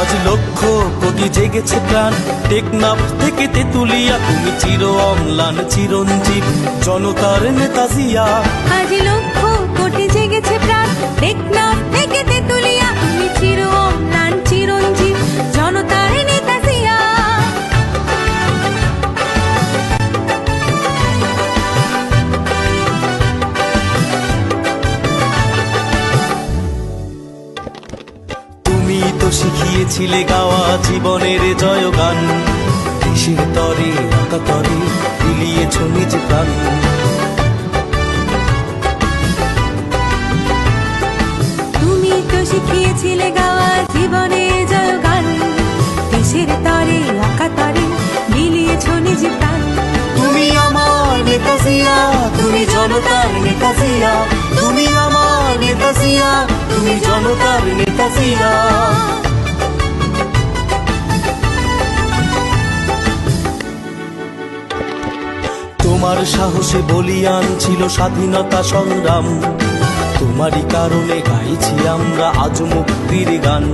আজ লক্ষ কোটি জেগেছে প্রাণ, টেকনাফ থেকে তেতুলিয়া, তুমি চির অম্লান চিরঞ্জীব জনতার নেতা জিয়া। আজ লক্ষ কোটি জেগেছে প্রাণ, টেকনাফ থেকে তেতুলিয়া, তুমি চির অম্লান চিরঞ্জীব জনতার নেতা জিয়া। তুমি তো শিখিয়েছিলে গাওয়া জীবনের জয়গান, দেশের তরে আকাতরে বিলিয়েছ নিজ প্রাণ। তুমি তো শিখিয়েছিলে গাওয়া জীবনের জয়গান, দেশের তরে আকাতরে বিলিয়েছ নিজ প্রাণ। তুমি আমার নেতা জিয়া, তুমি জনতার নেতা জিয়া, তুমি আমার নেতা জিয়া, তুমি জনতার নেতা জিয়া। তোমার সাহসে বলিয়ান ছিল স্বাধীনতা সংগ্রাম, তোমারই কারণে গাইছি আমরা আজ মুক্তির গান।